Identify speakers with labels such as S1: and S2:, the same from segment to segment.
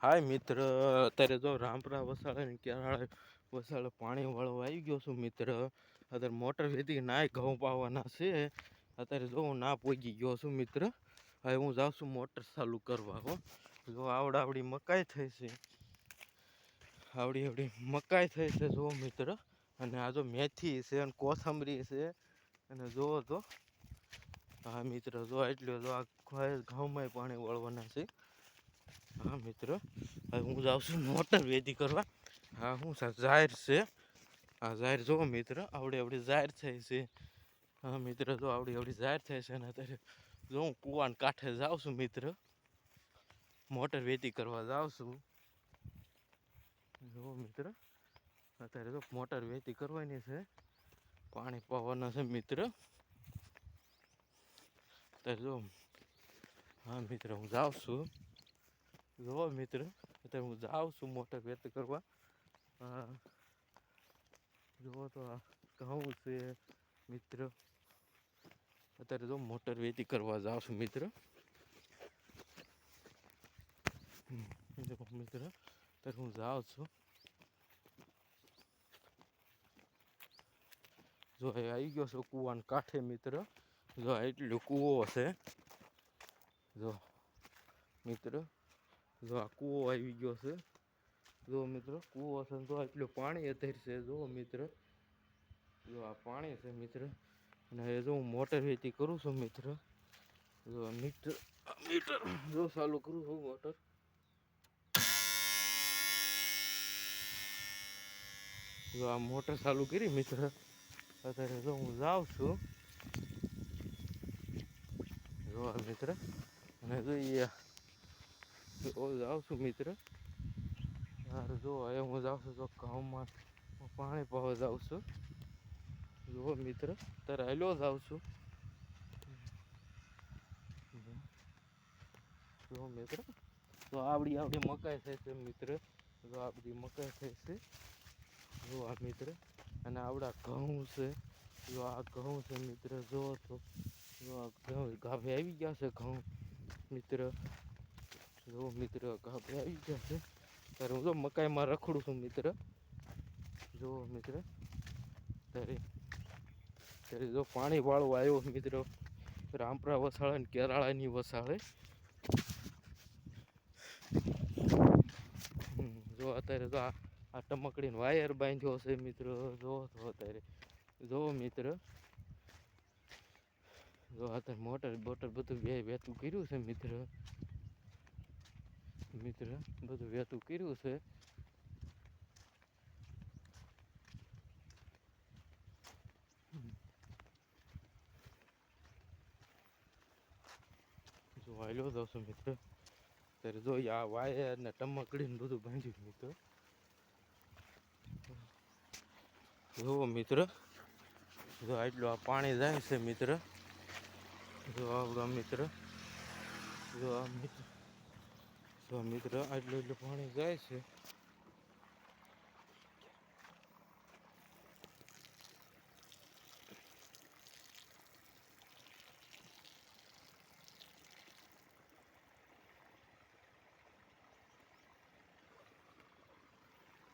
S1: હાય મિત્ર, અત્યારે જો રામપરા વસાડે ને કેરાળે વસાડે પાણી વાળવા આવી ગયો છું મિત્ર. અત્યારે મોટર વેધી નાય ઘઉં પાવાના છે. અત્યારે જો હું ના પહોંચી ગયો છું મિત્ર. હવે હું જાઉં છું મોટર ચાલુ કરવા. હો જો આવડી મકાઈ થઈ છે, આવડી મકાઈ થઈ છે જો મિત્ર. અને આ જો મેથી છે અને કોથમરી છે. અને જોવો તો હા મિત્ર, જો એટલું જો આ ઘઉંમાં પાણી વાળવાના છે. હા મિત્ર, હવે હું જાઉં છું મોટર વેધી કરવા. હા હું જાહેર છે, હા જાહેર જો મિત્ર આવડી જાહેર થાય છે. હા મિત્ર, જો આવડી જાહેર થાય છે. અને અત્યારે જો હું કુવાને કાંઠે જાઉં છું મિત્ર, મોટર વેધી કરવા જાઉં છું. જો મિત્ર અત્યારે તો મોટર વેતી કરવાની છે, પાણી પાવાના છે મિત્ર. અત્યારે જો હા મિત્ર હું જાઉં છું. જો મિત્ર અત્યારે હું જાઉં છું મોટર વેતી કરવા. જુઓ તો આ ઘઉં છે મિત્ર. અત્યારે તો મોટર વેતી કરવા જાઉં છું મિત્ર. મિત્ર અત્યારે હું જાઉં છું. જો એ આવી ગયો છો કૂવાને કાંઠે મિત્ર. જો એટલો કૂવો છે. જો મિત્ર, જો આ કૂવો આવી ગયો છે. જો મિત્ર કૂવો છે તો એટલું પાણી અત્યારે છે. જો મિત્ર, જો આ પાણી છે મિત્ર. અને જો હું મોટર વેતી કરું છું મિત્ર. જો મીટર જો ચાલુ કરું છું મોટર. જો આ મોટર ચાલુ કરી મિત્ર. અત્યારે જો હું જાઉં છું. જો મિત્ર અને જોઈએ જાઉં છું મિત્ર. યાર જો હવે હું જાઉં છું તો ઘઉંમાં પાણી પાવા જાઉં છું. જો મિત્ર અત્યારે હાલ્યો જાઉં છું. જો મિત્ર, તો આવડી મકાઈ થાય છે મિત્ર. જો આ બધી મકાઈ થાય છે. જો આ મિત્ર, અને આવડા ઘઉં છે. જો આ ઘઉં છે મિત્ર. જો તો જો આ ઘઉં ગાભે આવી ગયા છે ઘઉં મિત્ર. જો મિત્ર ગાભે આવી ગયા છે. ત્યારે હું જો મકાઈમાં રખડું છું મિત્ર. જો મિત્ર ત્યારે જો પાણી વાળવા આવ્યો મિત્ર. રામપરા વસાડે ને કેરાળાની વસાડે. જો અત્યારે તો આ ટમકડીને વાયર બાંધ્યો છે મિત્રો. જો તો અત્યારે જો મિત્ર, જો અત્યારે મોટર બોટર બધું વેતું કર્યું છે મિત્ર. મિત્ર બધું વેતું કર્યું છે. જો હાલ્યો જાઉં છું મિત્ર. ત્યારે જો આ વાયર ને ટમકડીને બધું બાંધ્યું મિત્ર. જુઓ મિત્ર, જો આટલું આ પાણી જાય છે મિત્ર. જો આવડા મિત્ર, જો આ મિત્ર, જો મિત્ર આટલું પાણી જાય છે.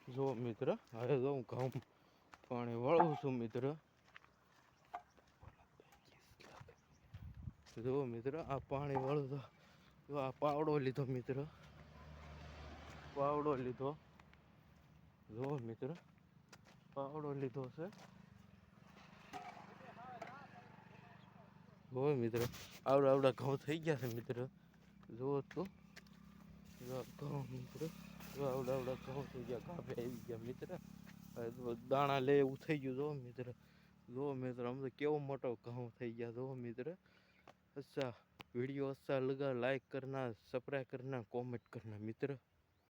S1: જો મિત્ર, હવે જો હું ઘઉં પાણી વાળું છું મિત્ર. જો મિત્ર આ પાણી વાળું તો જો આ પાવડો લીધો મિત્ર. પાવડો લીધો. જો મિત્ર પાવડો લીધો છે. હોય મિત્ર, આવડા ઘઉં થઈ ગયા છે મિત્ર. જુઓ તો ઘઉં મિત્ર, આવડા ઘઉં થઈ ગયા, ગાભે આવી ગયા મિત્ર. દાણા લે એવું થઈ ગયું. જો મિત્ર, જો મિત્ર આમ તો કેવો મોટો ઘઉં થઈ ગયા. જો मित्र, अच्छा वीडियो अच्छा लगा लाइक करना, सब्सक्राइब करना, कमेंट करना मित्र।